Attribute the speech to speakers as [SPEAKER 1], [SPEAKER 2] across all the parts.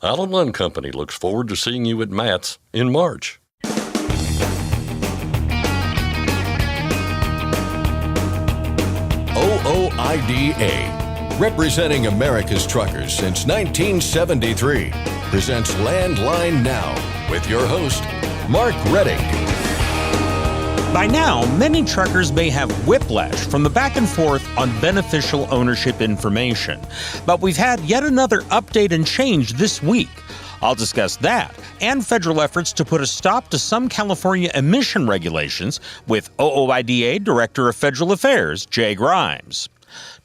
[SPEAKER 1] Alan Lund Company looks forward to seeing you at Matt's in March.
[SPEAKER 2] OOIDA, representing America's truckers since 1973, presents Landline Now with your host, Mark Redding.
[SPEAKER 3] By now, many truckers may have whiplash from the back and forth on beneficial ownership information. But we've had yet another update and change this week. I'll discuss that and federal efforts to put a stop to some California emission regulations with OOIDA Director of Federal Affairs, Jay Grimes.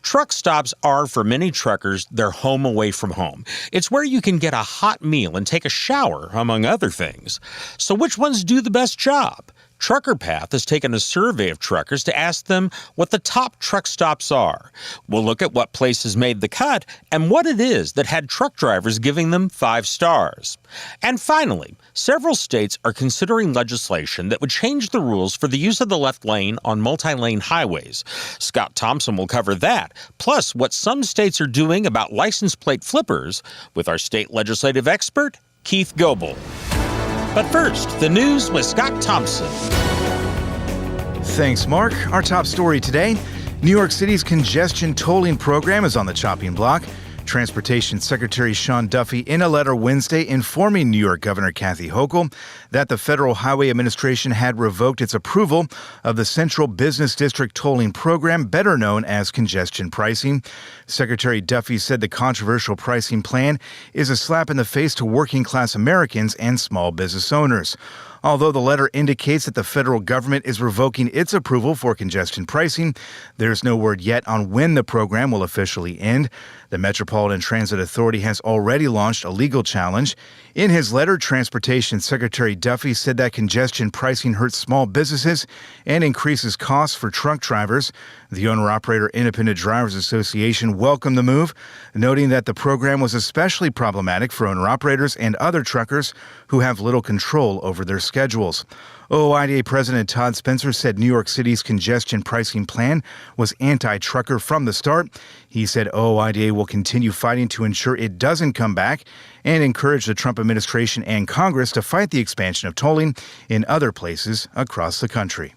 [SPEAKER 3] Truck stops are, for many truckers, their home away from home. It's where you can get a hot meal and take a shower, among other things. So which ones do the best job? Trucker Path has taken a survey of truckers to ask them what the top truck stops are. We'll look at what places made the cut and what it is that had truck drivers giving them 5 stars. And finally, several states are considering legislation that would change the rules for the use of the left lane on multi-lane highways. Scott Thompson will cover that, plus what some states are doing about license plate flippers with our state legislative expert, Keith Goebel. But first, the news with Scott Thompson.
[SPEAKER 4] Thanks, Mark. Our top story today, New York City's congestion tolling program is on the chopping block. Transportation Secretary Sean Duffy in a letter Wednesday informing New York Governor Kathy Hochul that the Federal Highway Administration had revoked its approval of the Central Business District tolling program, better known as congestion pricing. Secretary Duffy said the controversial pricing plan is a slap in the face to working-class Americans and small business owners. Although the letter indicates that the federal government is revoking its approval for congestion pricing, there's no word yet on when the program will officially end. The Metropolitan Transit Authority has already launched a legal challenge. In his letter, Transportation Secretary Duffy said that congestion pricing hurts small businesses and increases costs for truck drivers. The Owner-Operator Independent Drivers Association welcomed the move, noting that the program was especially problematic for owner-operators and other truckers who have little control over their schedules. OOIDA President Todd Spencer said New York City's congestion pricing plan was anti-trucker from the start. He said OOIDA will continue fighting to ensure it doesn't come back and encourage the Trump administration and Congress to fight the expansion of tolling in other places across the country.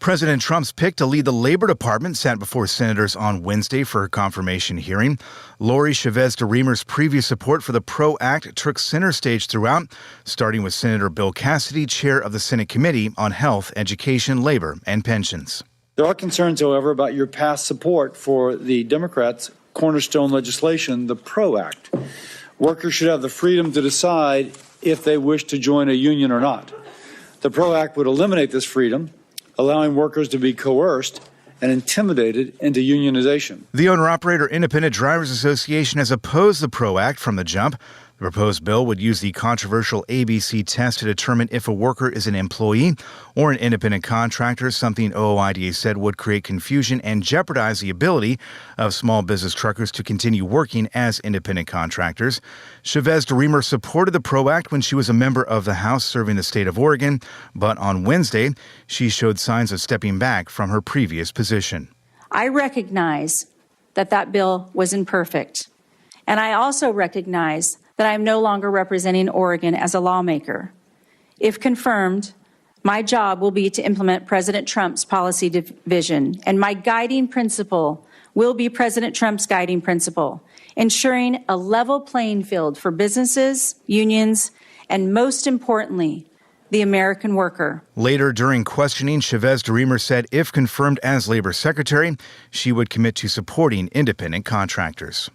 [SPEAKER 4] President Trump's pick to lead the Labor Department sat before senators on Wednesday for her confirmation hearing. Lori Chavez DeRemer's previous support for the PRO Act took center stage throughout, starting with Senator Bill Cassidy, chair of the Senate Committee on Health, Education, Labor, and Pensions.
[SPEAKER 5] There are concerns, however, about your past support for the Democrats' cornerstone legislation, the PRO Act. Workers should have the freedom to decide if they wish to join a union or not. The PRO Act would eliminate this freedom, allowing workers to be coerced and intimidated into unionization.
[SPEAKER 4] The Owner-Operator Independent Drivers Association has opposed the PRO Act from the jump. The proposed bill would use the controversial ABC test to determine if a worker is an employee or an independent contractor, something OOIDA said would create confusion and jeopardize the ability of small business truckers to continue working as independent contractors. Chavez DeRemer supported the PRO Act when she was a member of the House serving the state of Oregon, but on Wednesday, she showed signs of stepping back from her previous position.
[SPEAKER 6] I recognize that bill was imperfect, and I also recognize that I am no longer representing Oregon as a lawmaker. If confirmed, my job will be to implement President Trump's policy vision, and my guiding principle will be President Trump's guiding principle, ensuring a level playing field for businesses, unions, and most importantly, the American worker.
[SPEAKER 4] Later during questioning, Chavez DeRemer said if confirmed as Labor Secretary, she would commit to supporting independent contractors.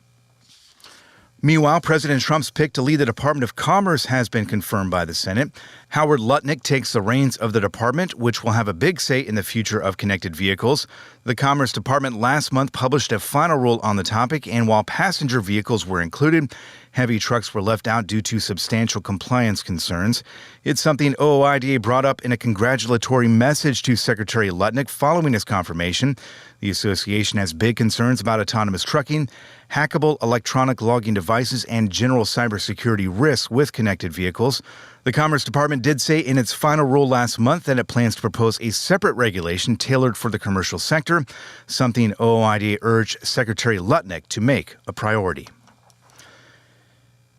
[SPEAKER 4] Meanwhile, President Trump's pick to lead the Department of Commerce has been confirmed by the Senate. Howard Lutnick takes the reins of the department, which will have a big say in the future of connected vehicles. The Commerce Department last month published a final rule on the topic, and while passenger vehicles were included, heavy trucks were left out due to substantial compliance concerns. It's something OOIDA brought up in a congratulatory message to Secretary Lutnick following his confirmation. The association has big concerns about autonomous trucking, hackable electronic logging devices, and general cybersecurity risks with connected vehicles. The Commerce Department did say in its final rule last month that it plans to propose a separate regulation tailored for the commercial sector, something OOIDA urged Secretary Lutnick to make a priority.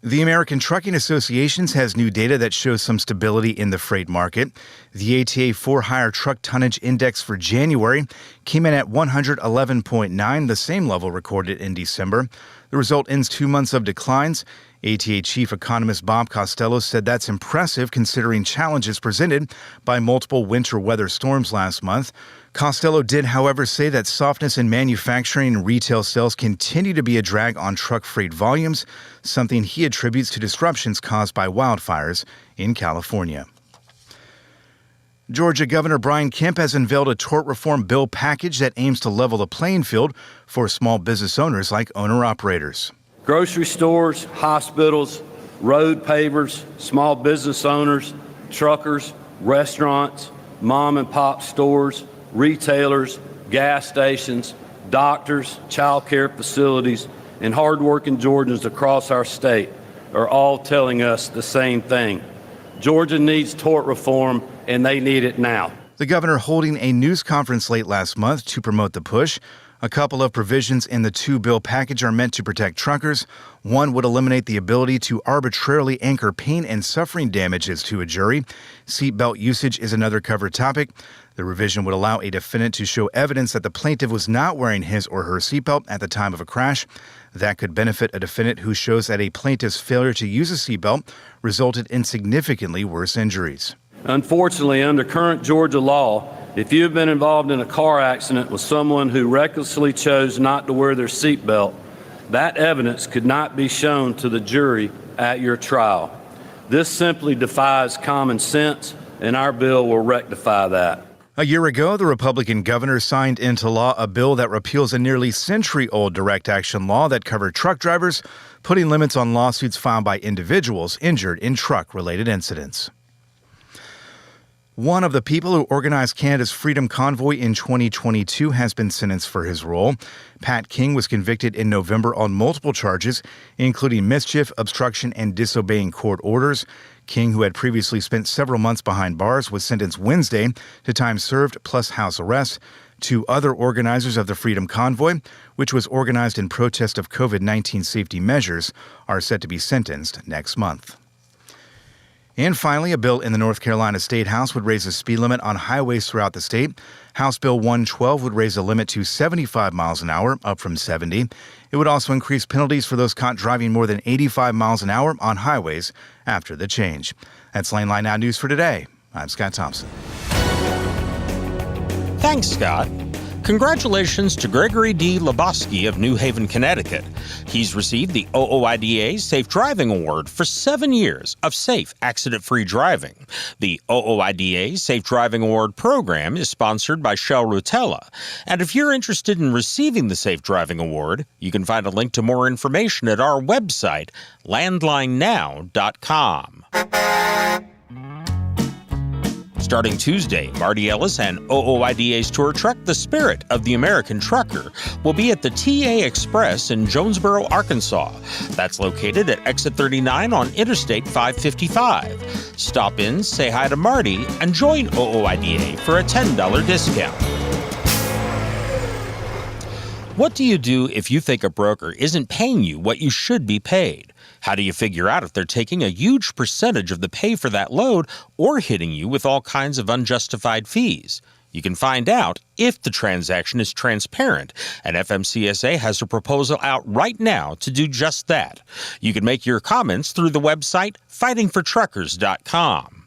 [SPEAKER 4] The American Trucking Association has new data that shows some stability in the freight market. The ATA for-hire truck tonnage index for January came in at 111.9, the same level recorded in December. The result ends 2 months of declines. ATA chief economist Bob Costello said that's impressive considering challenges presented by multiple winter weather storms last month. Costello did, however, say that softness in manufacturing and retail sales continue to be a drag on truck freight volumes, something he attributes to disruptions caused by wildfires in California. Georgia Governor Brian Kemp has unveiled a tort reform bill package that aims to level the playing field for small business owners like owner-operators.
[SPEAKER 7] Grocery stores, hospitals, road pavers, small business owners, truckers, restaurants, mom and pop stores, retailers, gas stations, doctors, child care facilities, and hardworking Georgians across our state are all telling us the same thing. Georgia needs tort reform, and they need it now.
[SPEAKER 4] The governor holding a news conference late last month to promote the push. A couple of provisions in the two-bill package are meant to protect truckers. One would eliminate the ability to arbitrarily anchor pain and suffering damages to a jury. Seatbelt usage is another covered topic. The revision would allow a defendant to show evidence that the plaintiff was not wearing his or her seatbelt at the time of a crash. That could benefit a defendant who shows that a plaintiff's failure to use a seatbelt resulted in significantly worse injuries.
[SPEAKER 7] Unfortunately, under current Georgia law, if you have been involved in a car accident with someone who recklessly chose not to wear their seatbelt, that evidence could not be shown to the jury at your trial. This simply defies common sense, and our bill will rectify that.
[SPEAKER 4] A year ago, the Republican governor signed into law a bill that repeals a nearly century-old direct action law that covered truck drivers, putting limits on lawsuits filed by individuals injured in truck-related incidents. One of the people who organized Canada's Freedom Convoy in 2022 has been sentenced for his role. Pat King was convicted in November on multiple charges, including mischief, obstruction, and disobeying court orders. King, who had previously spent several months behind bars, was sentenced Wednesday to time served plus house arrest. Two other organizers of the Freedom Convoy, which was organized in protest of COVID-19 safety measures, are set to be sentenced next month. And finally, a bill in the North Carolina State House would raise the speed limit on highways throughout the state. House Bill 112 would raise the limit to 75 miles an hour, up from 70. It would also increase penalties for those caught driving more than 85 miles an hour on highways after the change. That's Landline Now News for today. I'm Scott Thompson.
[SPEAKER 3] Thanks, Scott. Congratulations to Gregory D. Lebowski of New Haven, Connecticut. He's received the OOIDA Safe Driving Award for 7 years of safe, accident-free driving. The OOIDA Safe Driving Award program is sponsored by Shell Rutella. And if you're interested in receiving the Safe Driving Award, you can find a link to more information at our website, landlinenow.com. Starting Tuesday, Marty Ellis and OOIDA's tour truck, The Spirit of the American Trucker, will be at the TA Express in Jonesboro, Arkansas. That's located at Exit 39 on Interstate 555. Stop in, say hi to Marty, and join OOIDA for a $10 discount. What do you do if you think a broker isn't paying you what you should be paid? How do you figure out if they're taking a huge percentage of the pay for that load or hitting you with all kinds of unjustified fees? You can find out if the transaction is transparent, and FMCSA has a proposal out right now to do just that. You can make your comments through the website fightingfortruckers.com.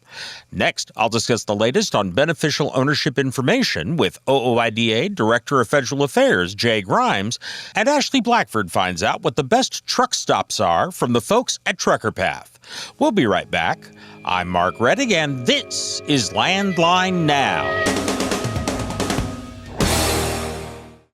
[SPEAKER 3] Next, I'll discuss the latest on beneficial ownership information with OOIDA Director of Federal Affairs Jay Grimes, and Ashley Blackford finds out what the best truck stops are from the folks at Trucker Path. We'll be right back. I'm Mark Rettig, and this is Landline Now.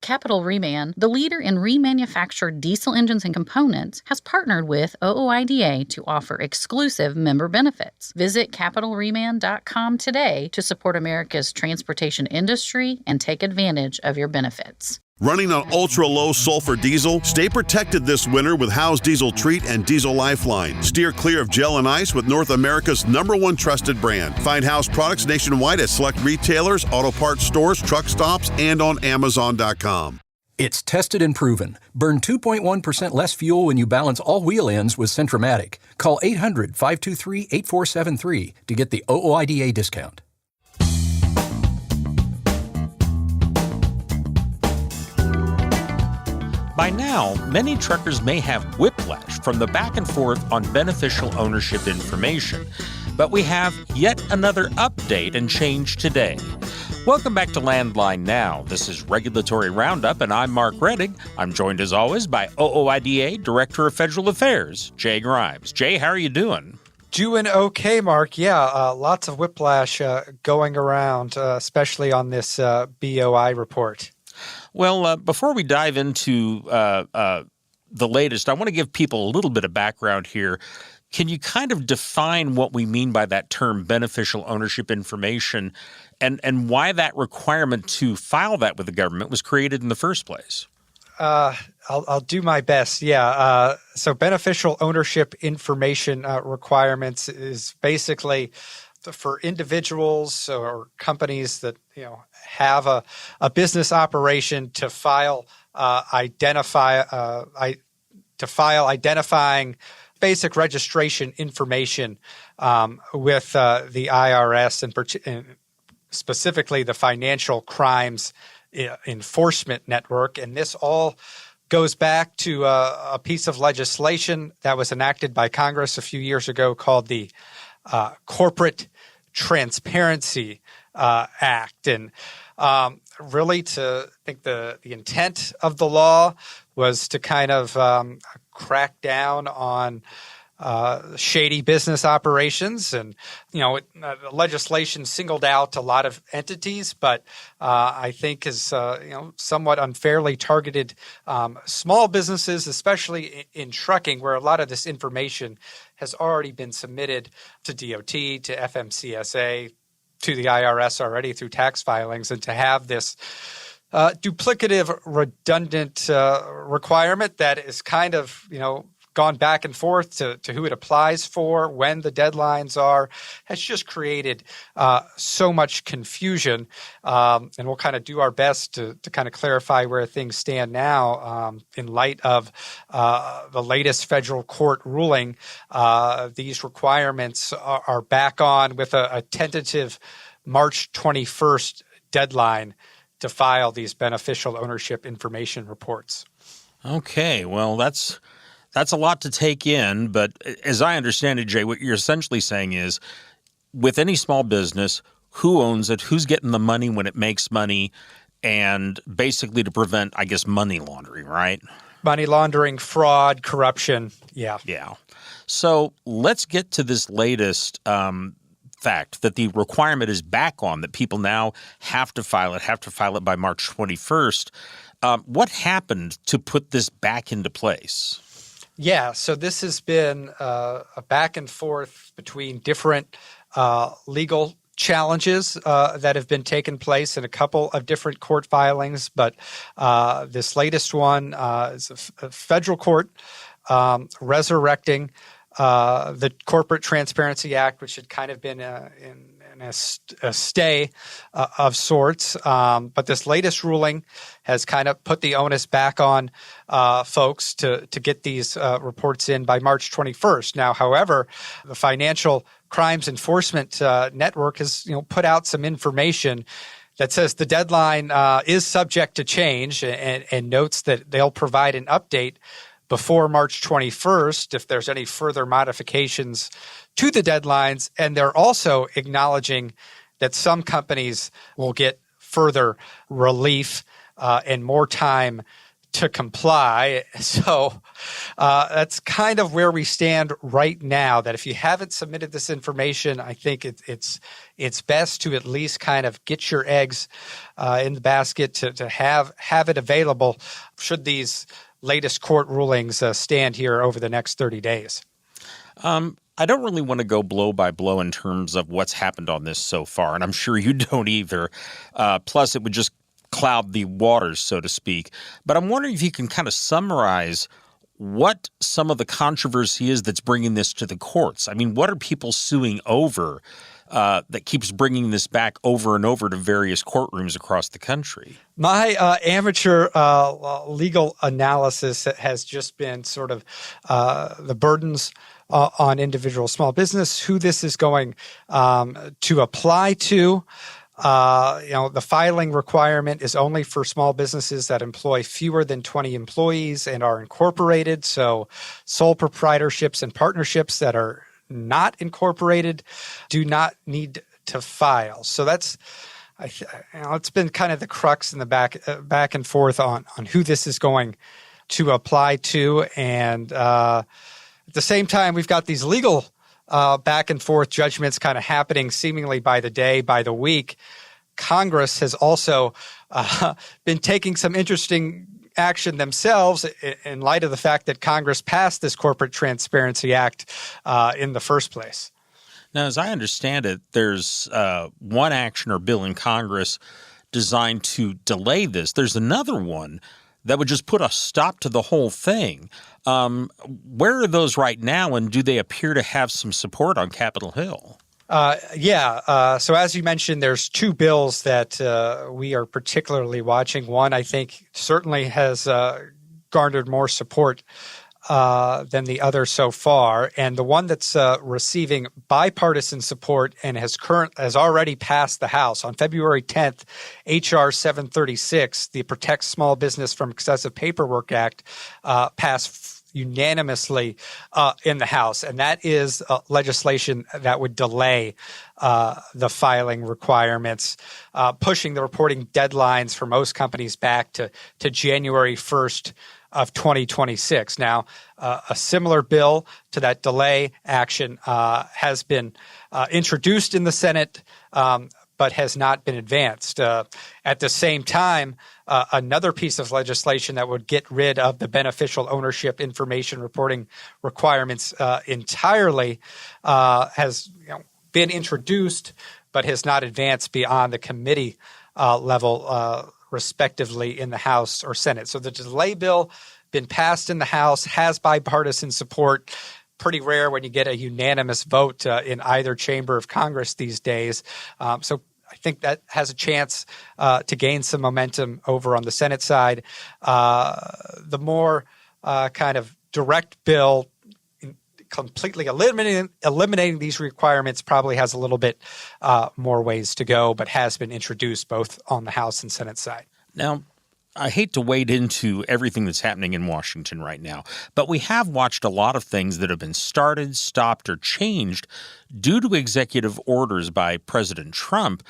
[SPEAKER 8] Capital Reman, the leader in remanufactured diesel engines and components, has partnered with OOIDA to offer exclusive member benefits. Visit capitalreman.com today to support America's transportation industry and take advantage of your benefits.
[SPEAKER 9] Running on ultra-low sulfur diesel? Stay protected this winter with Howe's Diesel Treat and Diesel Lifeline. Steer clear of gel and ice with North America's #1 trusted brand. Find Howe's products nationwide at select retailers, auto parts stores, truck stops, and on Amazon.com.
[SPEAKER 10] It's tested and proven. Burn 2.1% less fuel when you balance all wheel ends with Centromatic. Call 800-523-8473 to get the OOIDA discount.
[SPEAKER 3] By now, many truckers may have whiplash from the back and forth on beneficial ownership information. But we have yet another update and change today. Welcome back to Landline Now. This is Regulatory Roundup, and I'm Mark Rettig. I'm joined, as always, by OOIDA Director of Federal Affairs, Jay Grimes. Jay, how are you doing?
[SPEAKER 11] Doing okay, Mark. Yeah, lots of whiplash going around, especially on this BOI report.
[SPEAKER 3] Well, before we dive into the latest, I want to give people a little bit of background here. Can you kind of define what we mean by that term, beneficial ownership information, and why that requirement to file that with the government was created in the first place?
[SPEAKER 11] I'll do my best. Yeah. So beneficial ownership information requirements is basically for individuals or companies that have a business operation to file identifying basic registration information with the IRS and specifically the Financial Crimes Enforcement Network. And this all goes back to a piece of legislation that was enacted by Congress a few years ago called the Corporate Transparency Act. And really, I think the intent of the law was to kind of crack down on shady business operations. And, the legislation singled out a lot of entities, but I think is, somewhat unfairly targeted small businesses, especially in trucking, where a lot of this information has already been submitted to DOT, to FMCSA, to the IRS already through tax filings. And to have this duplicative, redundant requirement that is kind of, gone back and forth to who it applies for, when the deadlines are, has just created so much confusion. And we'll kind of do our best to kind of clarify where things stand now in light of the latest federal court ruling. These requirements are back on with a tentative March 21st deadline to file these beneficial ownership information reports.
[SPEAKER 3] Okay, well, that's a lot to take in, but as I understand it, Jay, what you're essentially saying is with any small business, who owns it, who's getting the money when it makes money, and basically to prevent, I guess, money laundering, right?
[SPEAKER 11] Money laundering, fraud, corruption, yeah.
[SPEAKER 3] Yeah. So let's get to this latest fact that the requirement is back on, that people now have to file it by March 21st. What happened to put this back into place?
[SPEAKER 11] Yeah, so this has been a back and forth between different legal challenges that have been taking place in a couple of different court filings. But this latest one is a federal court resurrecting the Corporate Transparency Act, which had kind of been in a stay of sorts. But this latest ruling has kind of put the onus back on folks to get these reports in by March 21st. Now, however, the Financial Crimes Enforcement Network has put out some information that says the deadline is subject to change and notes that they'll provide an update before March 21st if there's any further modifications to the deadlines. And they're also acknowledging that some companies will get further relief and more time to comply. So that's kind of where we stand right now, that if you haven't submitted this information, I think it's best to at least kind of get your eggs in the basket to have it available should these latest court rulings stand here over the next 30 days.
[SPEAKER 3] I don't really want to go blow by blow in terms of what's happened on this so far, and I'm sure you don't either. Plus, it would just cloud the waters, so to speak. But I'm wondering if you can kind of summarize what some of the controversy is that's bringing this to the courts. I mean, what are people suing over that keeps bringing this back over and over to various courtrooms across the country?
[SPEAKER 11] My amateur legal analysis has just been sort of the burdens on individual small business, who this is going to apply to. The filing requirement is only for small businesses that employ fewer than 20 employees and are incorporated. So sole proprietorships and partnerships that are not incorporated do not need to file. So that's, it's been kind of the crux in the back and forth on who this is going to apply to. And at the same time, we've got these legal back and forth judgments kind of happening seemingly by the day, by the week. Congress has also been taking some interesting action themselves in light of the fact that Congress passed this Corporate Transparency Act in the first place.
[SPEAKER 3] Now, as I understand it, there's one action or bill in Congress designed to delay this. There's another one that would just put a stop to the whole thing. Where are those right now, and do they appear to have some support on Capitol Hill?
[SPEAKER 11] So as you mentioned, there's two bills that we are particularly watching. One, I think, certainly has garnered more support than the other so far. And the one that's receiving bipartisan support and has already passed the House on February 10th, H.R. 736, the Protect Small Business from Excessive Paperwork Act, passed unanimously in the House. And that is legislation that would delay the filing requirements, pushing the reporting deadlines for most companies back to January 1st of 2026. Now, a similar bill to that delay action has been introduced in the Senate, but has not been advanced. At the same time, another piece of legislation that would get rid of the beneficial ownership information reporting requirements entirely has been introduced, but has not advanced beyond the committee level, respectively, in the House or Senate. So the delay bill been passed in the House, has bipartisan support. Pretty rare when you get a unanimous vote in either chamber of Congress these days. So I think that has a chance to gain some momentum over on the Senate side. The more kind of direct bill, completely eliminating these requirements, probably has a little bit more ways to go, but has been introduced both on the House and Senate side.
[SPEAKER 3] Now, I hate to wade into everything that's happening in Washington right now, but we have watched a lot of things that have been started, stopped, or changed due to executive orders by President Trump.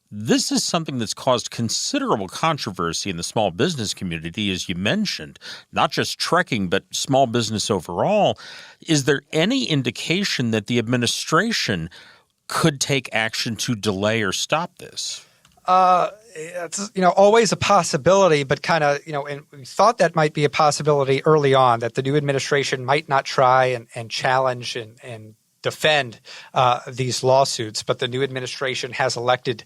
[SPEAKER 3] This is something that's caused considerable controversy in the small business community, as you mentioned, not just trucking, but small business overall. Is there any indication that the administration could take action to delay or stop this?
[SPEAKER 11] It's always a possibility, but kind of and we thought that might be a possibility early on, that the new administration might not try and challenge and defend these lawsuits, but the new administration has elected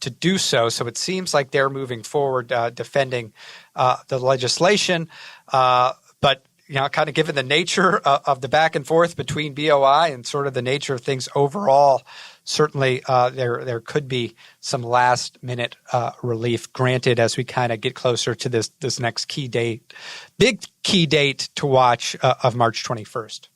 [SPEAKER 11] to do so. So it seems like they're moving forward defending the legislation, but kind of given the nature of the back and forth between BOI and sort of the nature of things overall, certainly there could be some last minute relief granted as we kind of get closer to this next key date, big key date to watch of March 21st.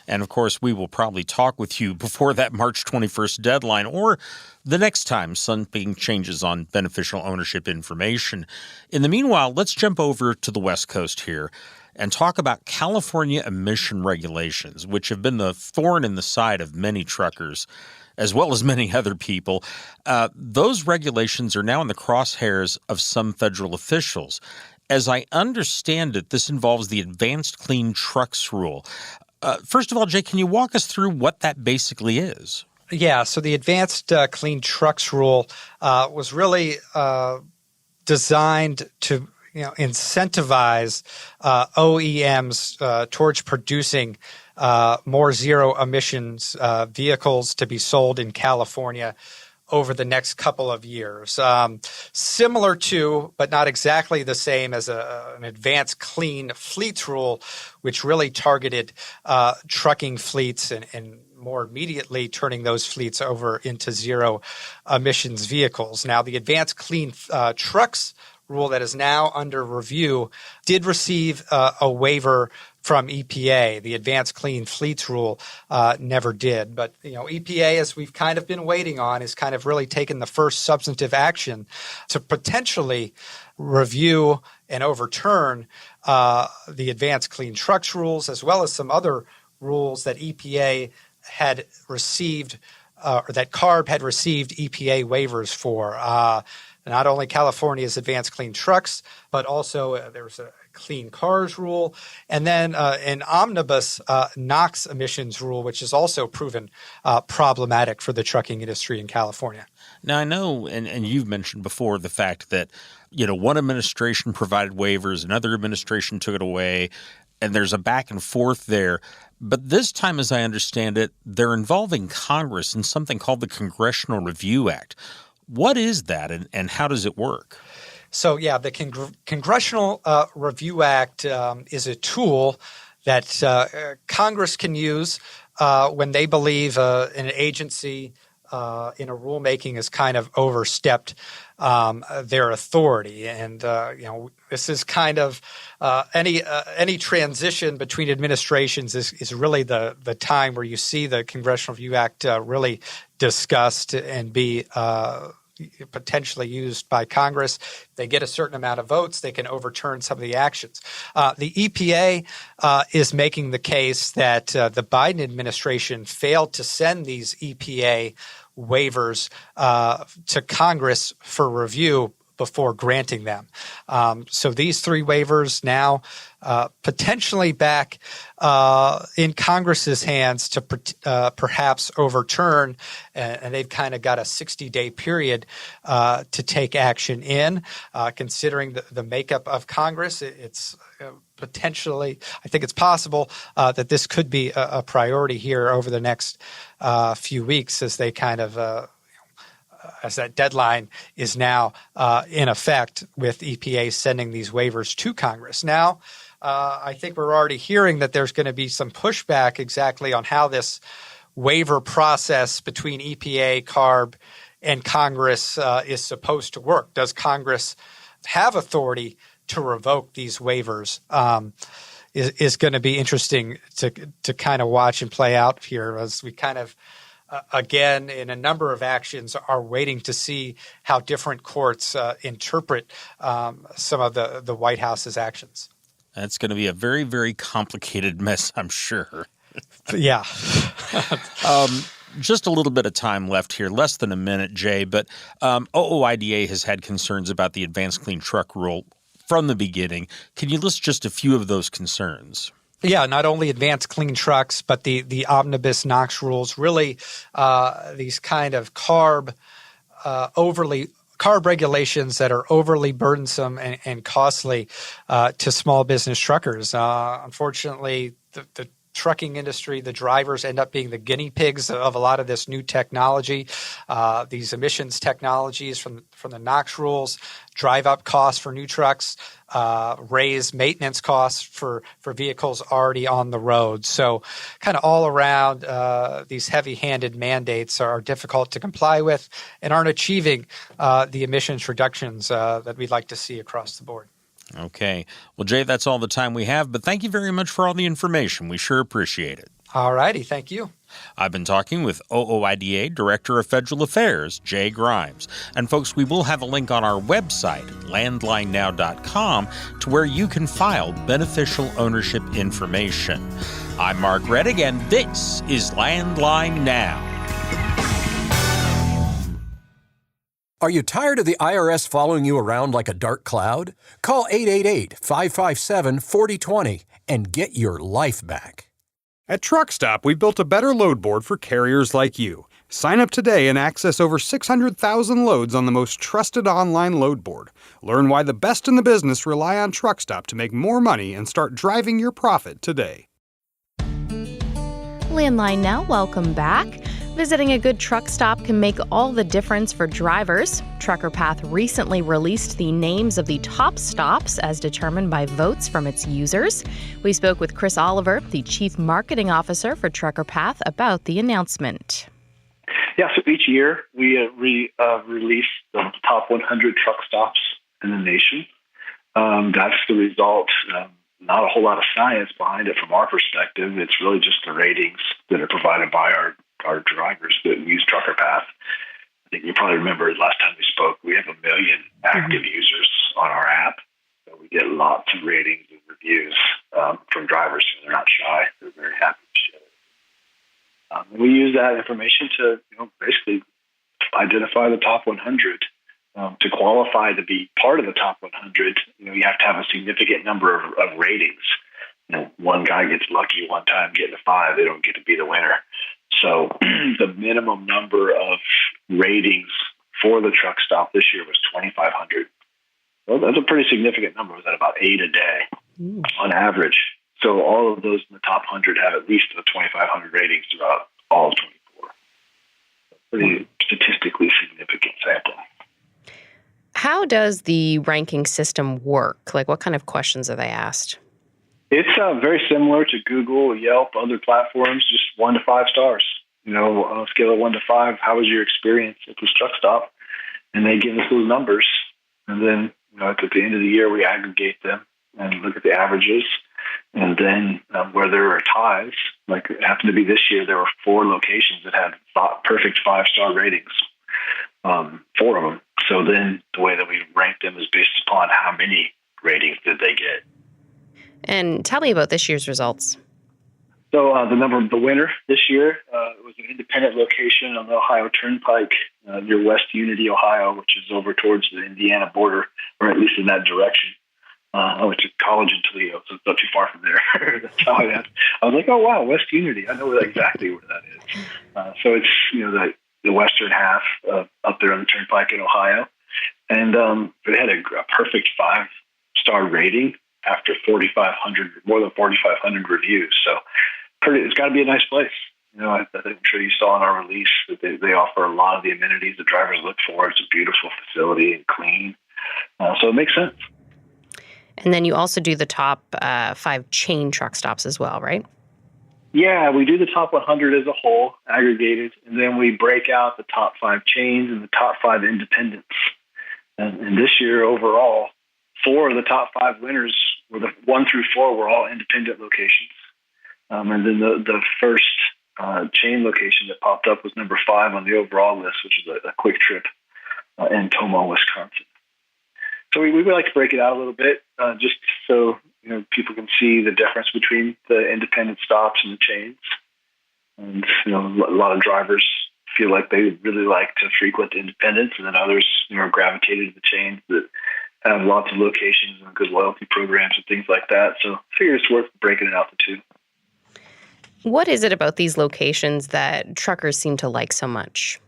[SPEAKER 3] And of course, we will probably talk with you before that March 21st deadline or the next time something changes on beneficial ownership information. In the meanwhile, let's jump over to the West Coast here and talk about California emission regulations, which have been the thorn in the side of many truckers, as well as many other people. Those regulations are now in the crosshairs of some federal officials. As I understand it, this involves the Advanced Clean Trucks Rule. First of all, Jay, can you walk us through what that basically is?
[SPEAKER 11] Yeah, so the Advanced Clean Trucks Rule was really designed to incentivize OEMs towards producing more zero emissions vehicles to be sold in California over the next couple of years. Similar to, but not exactly the same as an advanced clean fleets rule, which really targeted trucking fleets and more immediately turning those fleets over into zero emissions vehicles. Now, the advanced clean trucks rule that is now under review did receive a waiver from EPA. The advanced clean fleets rule never did. But, EPA, as we've kind of been waiting on, is kind of really taken the first substantive action to potentially review and overturn the advanced clean trucks rules, as well as some other rules that EPA had received, or that CARB had received EPA waivers for. Not only California's advanced clean trucks, but also there's a clean cars rule, and then an omnibus NOx emissions rule, which is also proven problematic for the trucking industry in California.
[SPEAKER 3] Now, I know, and you've mentioned before the fact that, one administration provided waivers, another administration took it away, and there's a back and forth there. But this time, as I understand it, they're involving Congress in something called the Congressional Review Act. What is that, and how does it work?
[SPEAKER 11] So, the Congressional Review Act is a tool that Congress can use when they believe an agency in a rulemaking has kind of overstepped their authority. And, this is kind of any transition between administrations is really the time where you see the Congressional Review Act really discussed and be potentially used by Congress. They get a certain amount of votes, they can overturn some of the actions. The EPA is making the case that the Biden administration failed to send these EPA waivers to Congress for review before granting them. So these three waivers now potentially back in Congress's hands to perhaps overturn, and they've kind of got a 60-day period to take action in. Considering the makeup of Congress, it's potentially, I think it's possible that this could be a priority here over the next few weeks as they kind of as that deadline is now in effect with EPA sending these waivers to Congress. Now, I think we're already hearing that there's going to be some pushback exactly on how this waiver process between EPA, CARB, and Congress is supposed to work. Does Congress have authority to revoke these waivers? Is going to be interesting to kind of watch and play out here as we kind of again, in a number of actions, are waiting to see how different courts interpret some of the White House's actions.
[SPEAKER 3] That's going to be a very, very complicated mess, I'm sure.
[SPEAKER 11] Yeah.
[SPEAKER 3] Just a little bit of time left here, less than a minute, Jay, but OOIDA has had concerns about the advanced clean truck rule from the beginning. Can you list just a few of those concerns?
[SPEAKER 11] Yeah, not only advanced clean trucks, but the omnibus NOx rules, really these kind of CARB regulations that are overly burdensome and costly to small business truckers. Unfortunately, the trucking industry, the drivers end up being the guinea pigs of a lot of this new technology. These emissions technologies from the NOx rules drive up costs for new trucks, raise maintenance costs for vehicles already on the road. So kind of all around, these heavy-handed mandates are difficult to comply with and aren't achieving the emissions reductions that we'd like to see across the board.
[SPEAKER 3] Okay. Well, Jay, that's all the time we have, but thank you very much for all the information. We sure appreciate it.
[SPEAKER 11] All righty. Thank you.
[SPEAKER 3] I've been talking with OOIDA Director of Federal Affairs, Jay Grimes. And folks, we will have a link on our website, landlinenow.com, to where you can file beneficial ownership information. I'm Mark Reddick, and this is Landline Now.
[SPEAKER 10] Are you tired of the IRS following you around like a dark cloud? Call 888-557-4020 and get your life back.
[SPEAKER 12] At Truckstop, we've built a better load board for carriers like you. Sign up today and access over 600,000 loads on the most trusted online load board. Learn why the best in the business rely on Truckstop to make more money and start driving your profit today.
[SPEAKER 13] Landline Now, welcome back. Visiting a good truck stop can make all the difference for drivers. Trucker Path recently released the names of the top stops as determined by votes from its users. We spoke with Chris Oliver, the Chief Marketing Officer for Trucker Path, about the announcement.
[SPEAKER 14] Yeah, so each year we release the top 100 truck stops in the nation. That's the result. Not a whole lot of science behind it from our perspective. It's really just the ratings that are provided by our drivers that use Trucker Path. I think you probably remember last time we spoke, we have 1 million active users on our app. So we get lots of ratings and reviews from drivers. They're not shy. They're very happy to share it. We use that information to basically identify the top 100. To qualify to be part of the top 100, you have to have a significant number of ratings. One guy gets lucky one time getting a 5, they don't get to be the winner. So the minimum number of ratings for the truck stop this year was 2,500. Well, that's a pretty significant number. It was at about 8 a day on average. So all of those in the top 100 have at least the 2,500 ratings throughout all of 24. Pretty statistically significant sample.
[SPEAKER 13] How does the ranking system work? Like, what kind of questions are they asked?
[SPEAKER 14] It's very similar to Google, Yelp, other platforms, just 1 to 5 stars. On a scale of 1 to 5, how was your experience at this truck stop? And they give us those numbers. And then, at the end of the year, we aggregate them and look at the averages. And then where there are ties, like it happened to be this year, there were 4 locations that had perfect 5-star ratings, 4 of them. So then the way that we rank them is based upon how many ratings did they get.
[SPEAKER 13] And tell me about this year's results.
[SPEAKER 14] So the winner this year was an independent location on the Ohio Turnpike near West Unity, Ohio, which is over towards the Indiana border, or at least in that direction. I went to college in Toledo, so it's not too far from there. That's how I was like, oh, wow, West Unity. I know exactly where that is. So it's, the western half up there on the Turnpike in Ohio. And it had a perfect 5-star rating after more than 4,500 reviews. So it's got to be a nice place. I'm sure you saw in our release that they offer a lot of the amenities that drivers look for. It's a beautiful facility and clean. So it makes sense.
[SPEAKER 13] And then you also do the top 5 chain truck stops as well, right?
[SPEAKER 14] Yeah, we do the top 100 as a whole, aggregated, and then we break out the top 5 chains and the top 5 independents. And this year, overall, 4 of the top 5 winners were the 1 through 4 were all independent locations. And then the first chain location that popped up was number 5 on the overall list, which is a quick trip in Tomah, Wisconsin. So we would like to break it out a little bit, just so people can see the difference between the independent stops and the chains. And a lot of drivers feel like they really like to frequent the independents, and then others are gravitated to the chains that have lots of locations and good loyalty programs and things like that. So I figure it's worth breaking it out to 2.
[SPEAKER 13] What is it about these locations that truckers seem to like so much?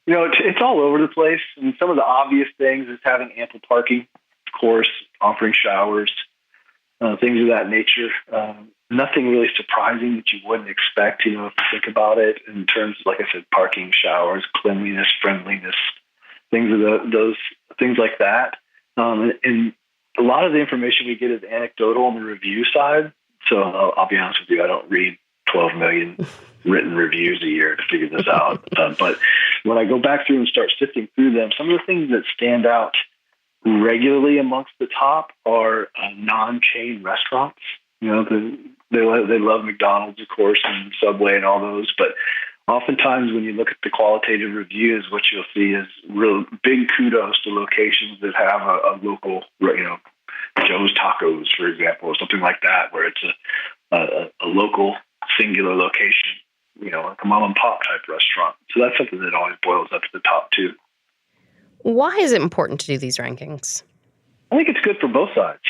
[SPEAKER 14] It's all over the place. And some of the obvious things is having ample parking, of course, offering showers, things of that nature. Nothing really surprising that you wouldn't expect, if you think about it in terms of, like I said, parking, showers, cleanliness, friendliness, things of those things like that. And a lot of the information we get is anecdotal on the review side. So I'll be honest with you, I don't read 12 million written reviews a year to figure this out. But when I go back through and start sifting through them, some of the things that stand out regularly amongst the top are non-chain restaurants. They love McDonald's, of course, and Subway and all those. But oftentimes when you look at the qualitative reviews, what you'll see is real big kudos to locations that have a local, Joe's Tacos, for example, or something like that, where it's a local singular location, like a mom and pop type restaurant. So that's something that always boils up to the top 2.
[SPEAKER 13] Why is it important to do these rankings?
[SPEAKER 14] I think it's good for both sides.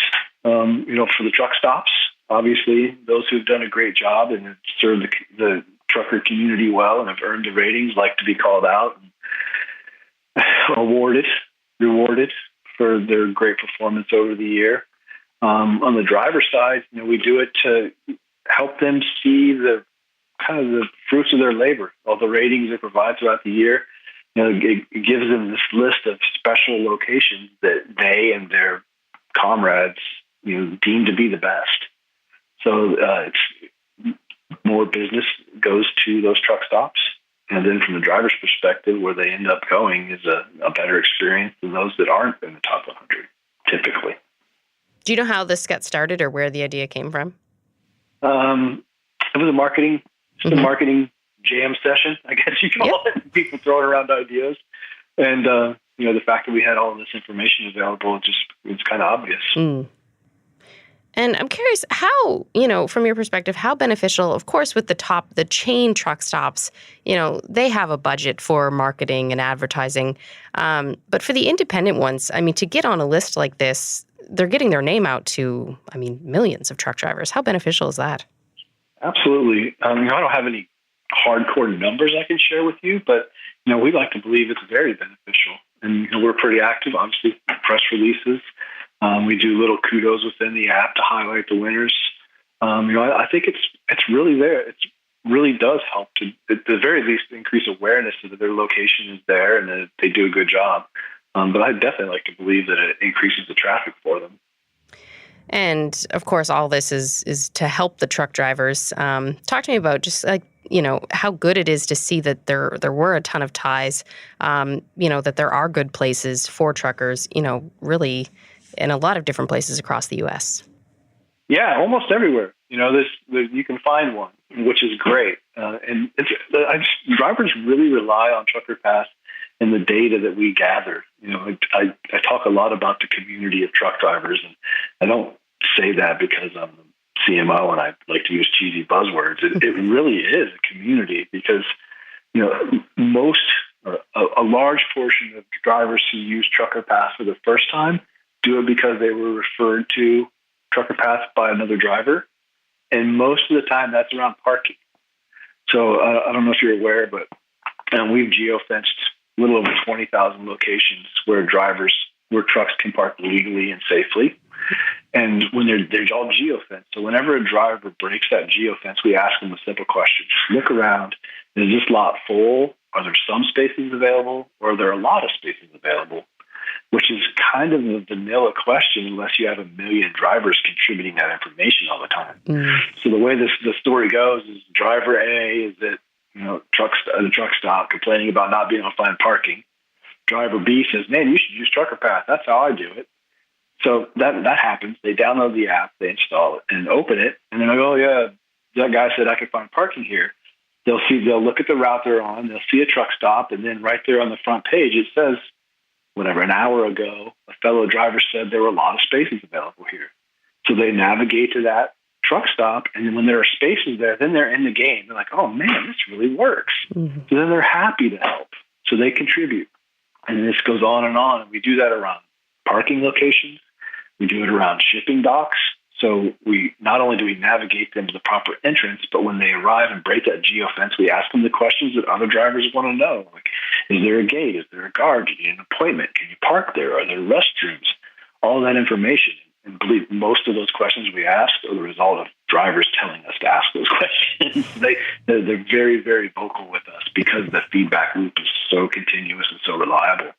[SPEAKER 14] For the truck stops, obviously, those who've done a great job and have served the trucker community well and have earned the ratings like to be called out and rewarded for their great performance over the year. On the driver side, we do it to help them see the kind of the fruits of their labor. All the ratings they provide throughout the year, it gives them this list of special locations that they and their comrades, deem to be the best. So it's more business goes to those truck stops. And then from the driver's perspective, where they end up going is a better experience than those that aren't in the top 100, typically.
[SPEAKER 13] Do you know how this got started or where the idea came from?
[SPEAKER 14] It was a marketing jam session, I guess you call it. People throwing around ideas. And, the fact that we had all of this information available, it's kind of obvious.
[SPEAKER 13] Mm. And I'm curious how, from your perspective, how beneficial, of course, with the chain truck stops, they have a budget for marketing and advertising. But for the independent ones, to get on a list like this, they're getting their name out to, millions of truck drivers. How beneficial is that?
[SPEAKER 14] Absolutely. I don't have any hardcore numbers I can share with you, but, we like to believe it's very beneficial. And we're pretty active, obviously, press releases. We do little kudos within the app to highlight the winners. I think it's really there. It really does help to, at the very least, increase awareness that their location is there and that they do a good job. But I definitely like to believe that it increases the traffic for them.
[SPEAKER 13] And of course, all this is to help the truck drivers. Talk to me about just how good it is to see that there were a ton of ties. That there are good places for truckers. Really. In a lot of different places across the U.S.
[SPEAKER 14] Yeah, almost everywhere. You can find one, which is great. And drivers really rely on Trucker Pass and the data that we gather. I talk a lot about the community of truck drivers, and I don't say that because I'm the CMO and I like to use cheesy buzzwords. It really is a community because, a large portion of drivers who use Trucker Pass for the first time do it because they were referred to Trucker Pass by another driver. And most of the time that's around parking. So I don't know if you're aware, but we've geofenced a little over 20,000 locations where trucks can park legally and safely. And when they're all geofenced. So whenever a driver breaks that geofence, we ask them a simple question. Just look around. Is this lot full? Are there some spaces available? Or are there a lot of spaces available? Which is kind of a vanilla question unless you have 1 million drivers contributing that information all the time. Mm. So the way the story goes is driver A is at the truck stop complaining about not being able to find parking. Driver B says, man, you should use Trucker Pass. That's how I do it. So that happens. They download the app, they install it, and open it. And then they go, oh, yeah, that guy said I could find parking here. They'll look at the route they're on. They'll see a truck stop. And then right there on the front page, it says, whatever, an hour ago, a fellow driver said there were a lot of spaces available here. So they navigate to that truck stop, and then when there are spaces there, then they're in the game. They're like, oh, man, this really works. Mm-hmm. So then they're happy to help. So they contribute. And this goes on. And we do that around parking locations. We do it around shipping docks. So we not only do we navigate them to the proper entrance, but when they arrive and break that geofence, we ask them the questions that other drivers want to know. Like, is there a gate? Is there a guard? Do you need an appointment? Can you park there? Are there restrooms? All that information. And believe most of those questions we ask are the result of drivers telling us to ask those questions. They're very, very vocal with us because the feedback loop is so continuous and so reliable.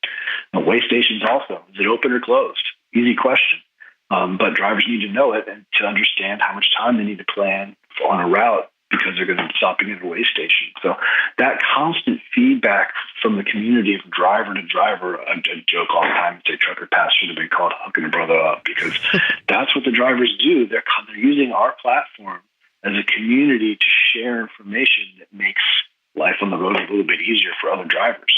[SPEAKER 14] Now, weigh stations also. Is it open or closed? Easy question. But drivers need to know it and to understand how much time they need to plan on a route because they're going to be stopping at a weigh station. So that constant feedback from the community of driver to driver, I joke all the time and say Trucker Pass should have been called Hooking a Brother Up because that's what the drivers do. They're using our platform as a community to share information that makes life on the road a little bit easier for other drivers.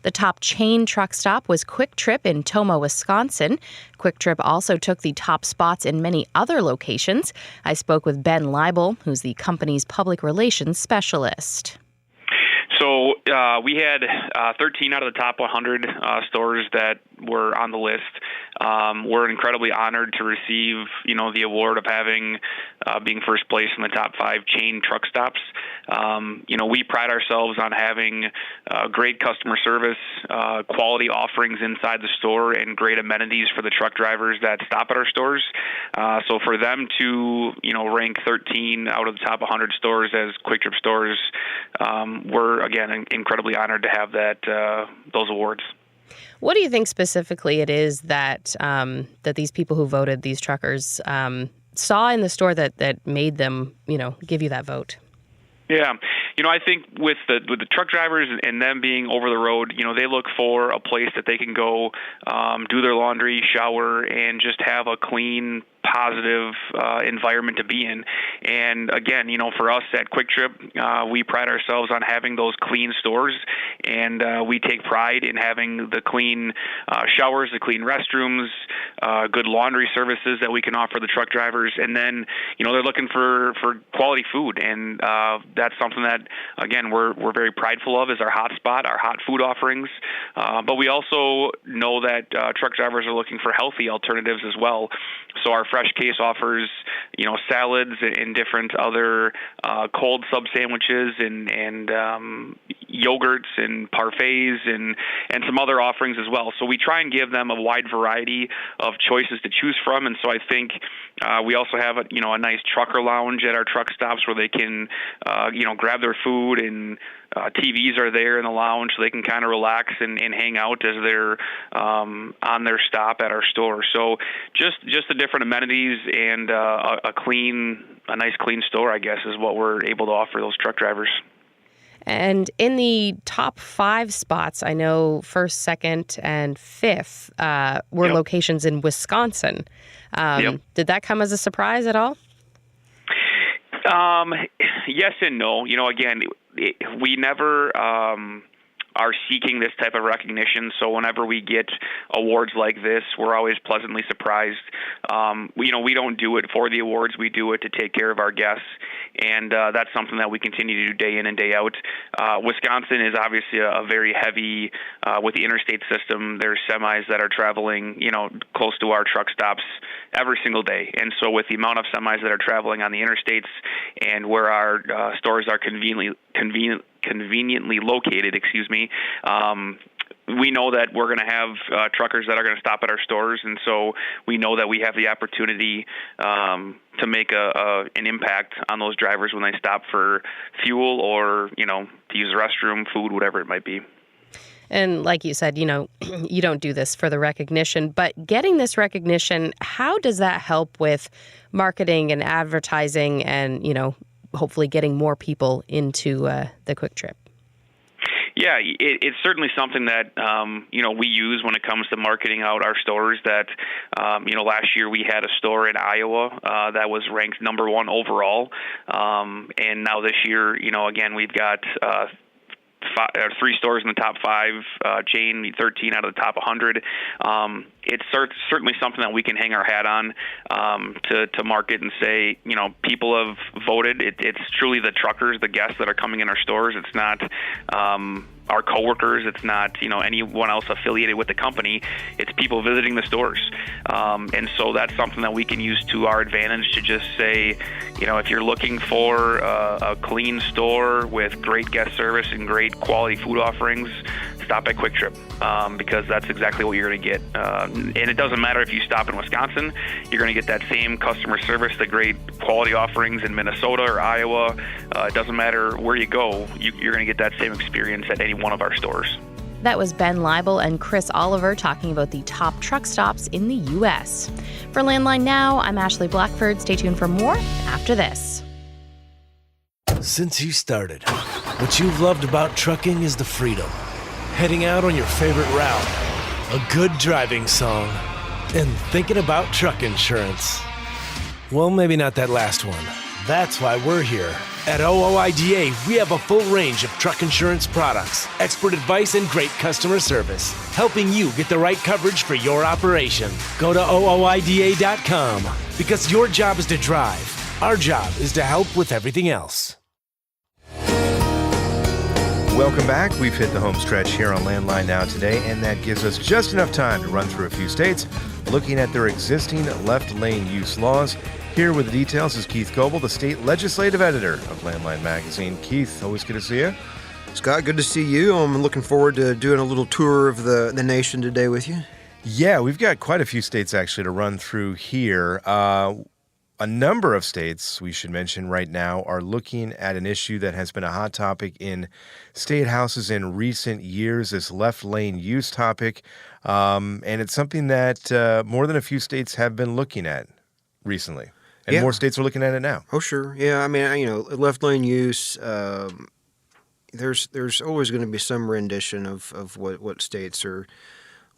[SPEAKER 13] The top chain truck stop was Quick Trip in Tomah, Wisconsin. Quick Trip also took the top spots in many other locations. I spoke with Ben Leibel, who's the company's public relations specialist.
[SPEAKER 15] So So we had 13 out of the top 100 stores that were on the list. We're incredibly honored to receive, the award of being first place in the top 5 chain truck stops. We pride ourselves on having great customer service, quality offerings inside the store, and great amenities for the truck drivers that stop at our stores. So for them to, rank 13 out of the top 100 stores as Quick Trip stores, we're, again, incredibly honored to have those awards.
[SPEAKER 13] What do you think specifically it is that that these people who voted, these truckers, saw in the store that made them, give you that vote?
[SPEAKER 15] Yeah. I think with the truck drivers and them being over the road, they look for a place that they can go do their laundry, shower, and just have a clean, positive environment to be in. And again, for us at Quick Trip, we pride ourselves on having those clean stores, and we take pride in having the clean showers, the clean restrooms, good laundry services that we can offer the truck drivers. And then, they're looking for quality food, and that's something that, again, we're very prideful of, is our hot spot, our hot food offerings. But we also know that truck drivers are looking for healthy alternatives as well. So our Fresh Case offers, salads and different other cold sub sandwiches and yogurts and parfaits and some other offerings as well. So we try and give them a wide variety of choices to choose from. And so I think we also have a nice trucker lounge at our truck stops where they can grab their food, and TVs are there in the lounge so they can kind of relax and hang out as they're on their stop at our store. So just the different amenities and a nice clean store, I guess, is what we're able to offer those truck drivers.
[SPEAKER 13] And in the top 5 spots, I know first, second, and fifth were locations in Wisconsin. Did that come as a surprise at all?
[SPEAKER 15] Yes and no. Again, we never are seeking this type of recognition. So whenever we get awards like this, we're always pleasantly surprised. We don't do it for the awards. We do it to take care of our guests. And that's something that we continue to do day in and day out. Wisconsin is obviously a very heavy, with the interstate system, there's semis that are traveling, close to our truck stops every single day. And so with the amount of semis that are traveling on the interstates and where our stores are conveniently located, we know that we're going to have truckers that are going to stop at our stores, and so we know that we have the opportunity to make an impact on those drivers when they stop for fuel or, to use the restroom, food, whatever it might be.
[SPEAKER 13] And like you said, you don't do this for the recognition, but getting this recognition, how does that help with marketing and advertising and, hopefully getting more people into the Quick Trip?
[SPEAKER 15] Yeah, it's certainly something that, we use when it comes to marketing out our stores. That, last year we had a store in Iowa that was ranked number 1 overall. And now this year, again, we've got 3 stores in the top 5 chain, 13 out of the top 100. It's certainly something that we can hang our hat on to market and say, people have voted. It's truly the truckers, the guests that are coming in our stores. It's not our coworkers. It's not, anyone else affiliated with the company. It's people visiting the stores. And so that's something that we can use to our advantage to just say, if you're looking for a clean store with great guest service and great quality food offerings, stop at Quick Trip, because that's exactly what you're going to get. And it doesn't matter if you stop in Wisconsin, you're going to get that same customer service, the great quality offerings in Minnesota or Iowa. It doesn't matter where you go, you're going to get that same experience at any one of our stores.
[SPEAKER 13] That was Ben Leibel and Chris Oliver talking about the top truck stops in the U.S. For Landline Now, I'm Ashley Blackford. Stay tuned for more after this.
[SPEAKER 16] Since you started, what you've loved about trucking is the freedom. Heading out on your favorite route, a good driving song, and thinking about truck insurance. Well, maybe not that last one. That's why we're here. At OOIDA, we have a full range of truck insurance products, expert advice, and great customer service, helping you get the right coverage for your operation. Go to OOIDA.com, because your job is to drive. Our job is to help with everything else.
[SPEAKER 4] Welcome back. We've hit the home stretch here on Landline Now today, and that gives us just enough time to run through a few states looking at their existing left lane use laws. Here with the details is Keith Goebel, the state legislative editor of Landline Magazine. Keith, always good to see you.
[SPEAKER 17] Scott, good to see you. I'm looking forward to doing a little tour of the nation today with you.
[SPEAKER 4] Yeah, we've got quite a few states actually to run through here. A number of states, we should mention right now, are looking at an issue that has been a hot topic in state houses in recent years, this left lane use topic. And it's something that more than a few states have been looking at recently. And more states are looking at it now.
[SPEAKER 17] Oh, sure. Yeah, I mean, left lane use, there's always going to be some rendition of what states are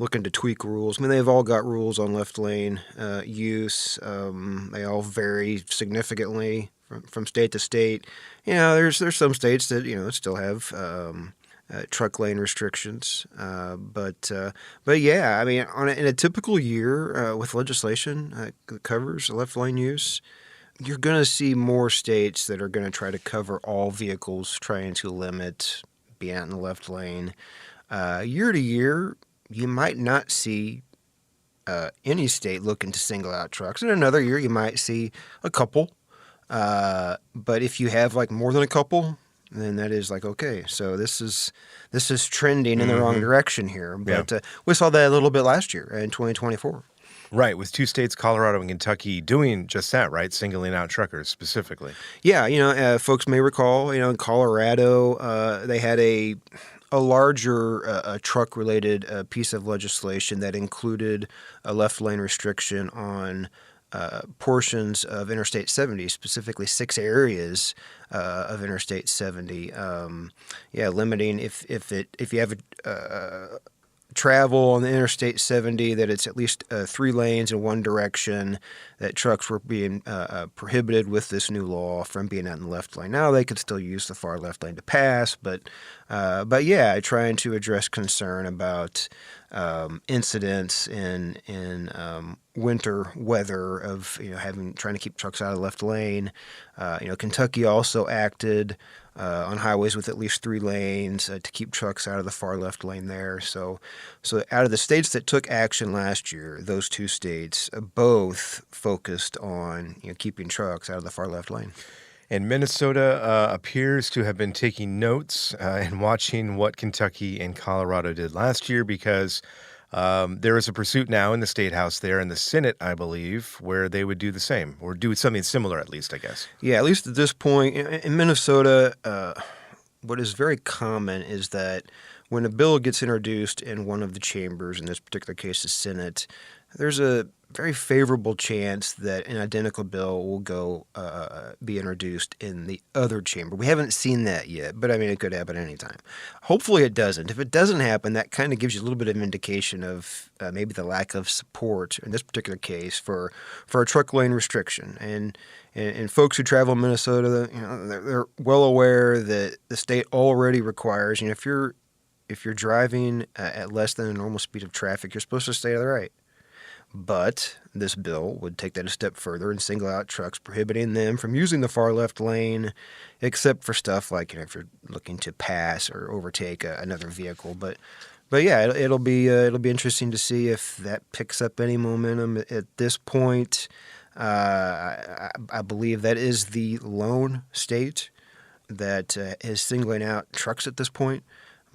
[SPEAKER 17] looking to tweak rules. I mean, they've all got rules on left lane use. They all vary significantly from state to state. There's some states that still have truck lane restrictions. But yeah, I mean, in a typical year with legislation that covers left lane use, you're going to see more states that are going to try to cover all vehicles trying to limit being out in the left lane. Year to year, you might not see any state looking to single out trucks. In another year, you might see a couple. But if you have more than a couple, then that is okay. So this is trending in the wrong direction here. But we saw that a little bit last year in 2024.
[SPEAKER 4] Right, with two states, Colorado and Kentucky, doing just that, right? Singling out truckers specifically.
[SPEAKER 17] Yeah, folks may recall, in Colorado, they had a larger truck-related piece of legislation that included a left lane restriction on portions of Interstate 70, specifically 6 areas of Interstate 70. Limiting if you have travel on the Interstate 70 that it's at least 3 lanes in one direction, that trucks were being prohibited with this new law from being out in the left lane. Now they could still use the far left lane to pass, but trying to address concern about incidents in winter weather of trying to keep trucks out of the left lane. Kentucky also acted on highways with at least 3 lanes to keep trucks out of the far left lane there. So out of the states that took action last year, those 2 states both focused on keeping trucks out of the far left lane.
[SPEAKER 4] And Minnesota appears to have been taking notes and watching what Kentucky and Colorado did last year, because there is a pursuit now in the State House there, in the Senate, I believe, where they would do the same, or do something similar at least, I guess.
[SPEAKER 17] Yeah, at least at this point. In Minnesota, what is very common is that when a bill gets introduced in one of the chambers, in this particular case the Senate, there's a very favorable chance that an identical bill will go be introduced in the other chamber. We haven't seen that yet, but I mean, it could happen any time. Hopefully it doesn't. If it doesn't happen, that kind of gives you a little bit of an indication of maybe the lack of support in this particular case for a truck lane restriction. And folks who travel in Minnesota, they're well aware that the state already requires, if you're driving at less than a normal speed of traffic, you're supposed to stay to the right. But this bill would take that a step further and single out trucks, prohibiting them from using the far left lane, except for stuff like if you're looking to pass or overtake another vehicle. But yeah, it'll be interesting to see if that picks up any momentum. At this point, I believe that is the lone state that is singling out trucks at this point.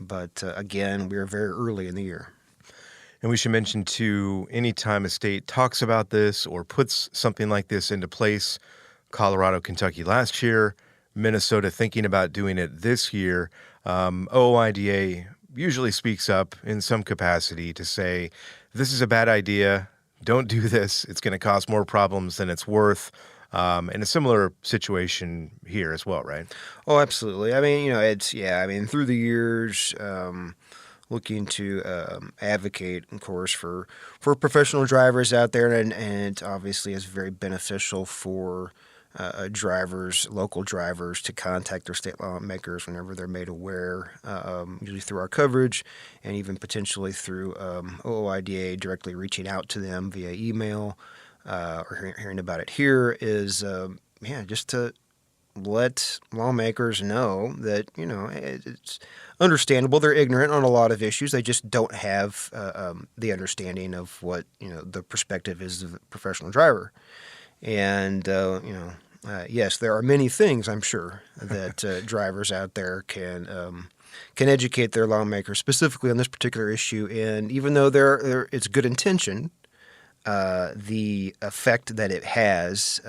[SPEAKER 17] But again, we are very early in the year.
[SPEAKER 4] And we should mention, too, anytime a state talks about this or puts something like this into place, Colorado, Kentucky last year, Minnesota thinking about doing it this year, OOIDA usually speaks up in some capacity to say, this is a bad idea, don't do this, it's going to cause more problems than it's worth. And a similar situation here as well, right?
[SPEAKER 17] Oh, absolutely. I mean, through the years, looking to advocate, of course, for professional drivers out there, and it obviously is very beneficial for local drivers, to contact their state lawmakers whenever they're made aware, usually through our coverage, and even potentially through OOIDA directly reaching out to them via email or hearing about it here, is just to let lawmakers know that, it's understandable. They're ignorant on a lot of issues. They just don't have the understanding of what, the perspective is of a professional driver. And, yes, there are many things, I'm sure, that drivers out there can educate their lawmakers specifically on this particular issue. And even though it's good intention, the effect that it has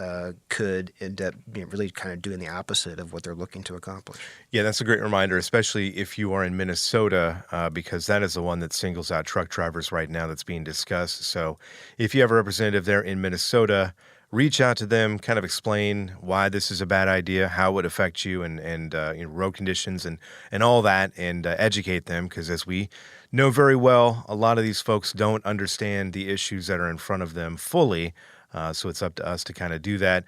[SPEAKER 17] could end up really kind of doing the opposite of what they're looking to accomplish.
[SPEAKER 4] Yeah, that's a great reminder, especially if you are in Minnesota, because that is the one that singles out truck drivers right now that's being discussed. So if you have a representative there in Minnesota, reach out to them, kind of explain why this is a bad idea, how it would affect you, and road conditions and all that, and educate them, because as we know very well, a lot of these folks don't understand the issues that are in front of them fully. So it's up to us to kind of do that.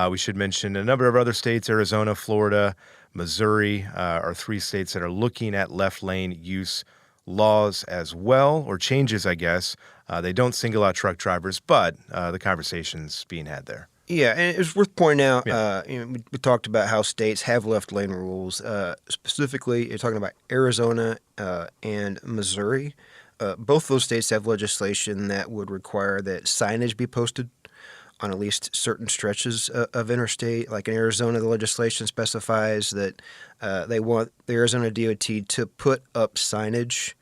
[SPEAKER 4] We should mention a number of other states, Arizona, Florida, Missouri, are 3 states that are looking at left lane use laws as well, or changes, I guess. They don't single out truck drivers, but the conversation's being had there.
[SPEAKER 17] Yeah, and it's worth pointing out, we talked about how states have left lane rules. Specifically, you're talking about Arizona and Missouri. Both those states have legislation that would require that signage be posted on at least certain stretches of interstate. Like in Arizona, the legislation specifies that they want the Arizona DOT to put up signage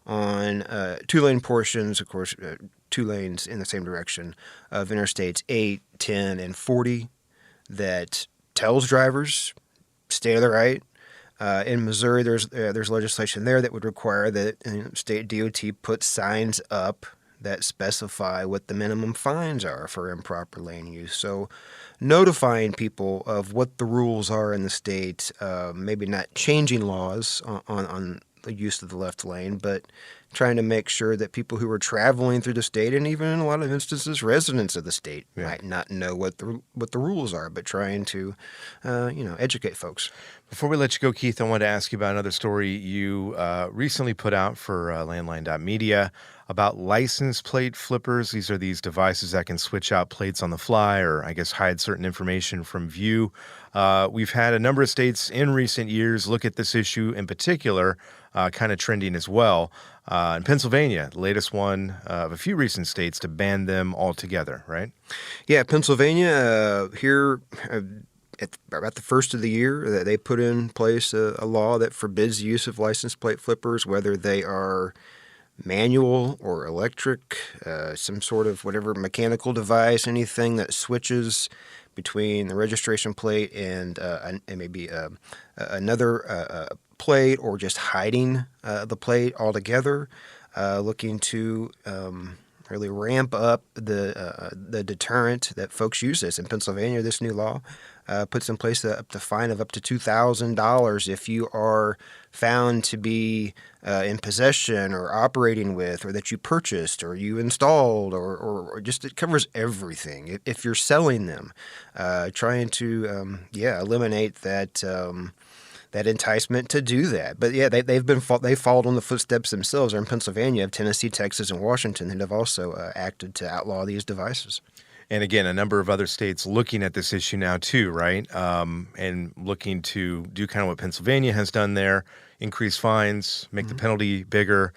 [SPEAKER 17] on 2-lane portions, of course, 2 lanes in the same direction of interstates 8, 10, and 40 that tells drivers stay to the right. In Missouri, there's legislation there that would require that state DOT put signs up that specify what the minimum fines are for improper lane use. So notifying people of what the rules are in the state, maybe not changing laws on the use of the left lane, but trying to make sure that people who are traveling through the state, and even in a lot of instances residents of the state, might not know what the rules are, but trying to educate folks.
[SPEAKER 4] Before we let you go, Keith, I wanted to ask you about another story you recently put out for Landline.media about license plate flippers. These are these devices that can switch out plates on the fly, or I guess hide certain information from view. We've had a number of states in recent years look at this issue in particular, kind of trending as well. In Pennsylvania, the latest one of a few recent states to ban them altogether, right?
[SPEAKER 17] Yeah, Pennsylvania here at about the first of the year, they put in place a law that forbids the use of license plate flippers, whether they are manual or electric, some sort of whatever mechanical device, anything that switches between the registration plate and maybe another plate, or just hiding the plate altogether, looking to really ramp up the deterrent that folks use this. In Pennsylvania, this new law puts in place up to fine of up to $2,000 if you are found to be in possession or operating with, or that you purchased or you installed, or just it covers everything. If you're selling them, trying to eliminate that enticement to do that. But yeah, they've followed on the footsteps themselves. Or in Pennsylvania, of Tennessee, Texas, and Washington, that have also acted to outlaw these devices.
[SPEAKER 4] And again, a number of other states looking at this issue now too, right? And looking to do kind of what Pennsylvania has done there, increase fines, make the penalty bigger.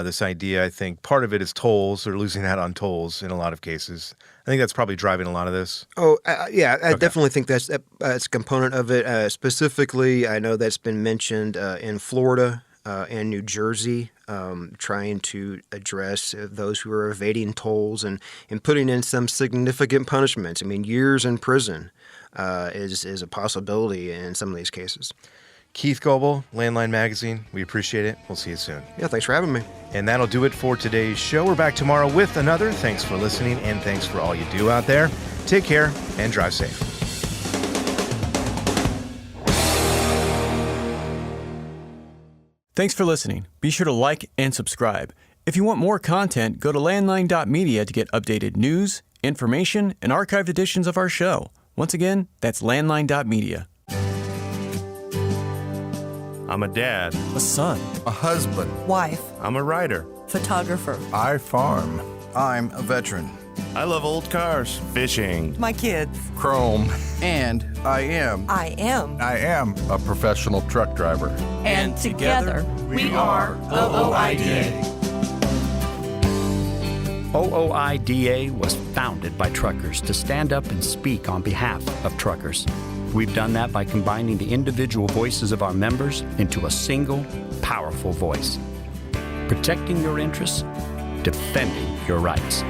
[SPEAKER 4] This idea, I think, part of it is tolls. They're losing out on tolls in a lot of cases. I think that's probably driving a lot of this.
[SPEAKER 17] Oh, yeah, I definitely think that's a component of it. Specifically, I know that's been mentioned in Florida and New Jersey, trying to address those who are evading tolls and putting in some significant punishments. I mean, years in prison is a possibility in some of these cases.
[SPEAKER 4] Keith Goebel, Landline Magazine, we appreciate it. We'll see you soon.
[SPEAKER 17] Yeah, thanks for having me.
[SPEAKER 4] And that'll do it for today's show. We're back tomorrow with another. Thanks for listening, and thanks for all you do out there. Take care and drive safe.
[SPEAKER 18] Thanks for listening. Be sure to like and subscribe. If you want more content, go to landline.media to get updated news, information, and archived editions of our show. Once again, that's landline.media.
[SPEAKER 19] I'm a dad.
[SPEAKER 20] A son.
[SPEAKER 19] A husband.
[SPEAKER 20] Wife.
[SPEAKER 19] I'm a writer.
[SPEAKER 20] Photographer.
[SPEAKER 19] I farm.
[SPEAKER 21] I'm a veteran.
[SPEAKER 19] I love old cars, fishing,
[SPEAKER 20] my kids,
[SPEAKER 21] Chrome, and I am a professional truck driver.
[SPEAKER 20] And together we are OOIDA.
[SPEAKER 22] OOIDA was founded by truckers to stand up and speak on behalf of truckers. We've done that by combining the individual voices of our members into a single, powerful voice. Protecting your interests, defending your rights.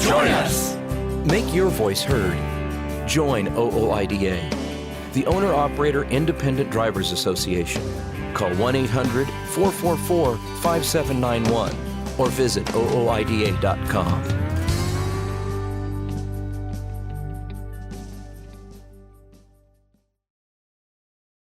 [SPEAKER 20] Join us!
[SPEAKER 23] Make your voice heard. Join OOIDA, the Owner-Operator Independent Drivers Association. Call 1-800-444-5791 or visit OOIDA.com.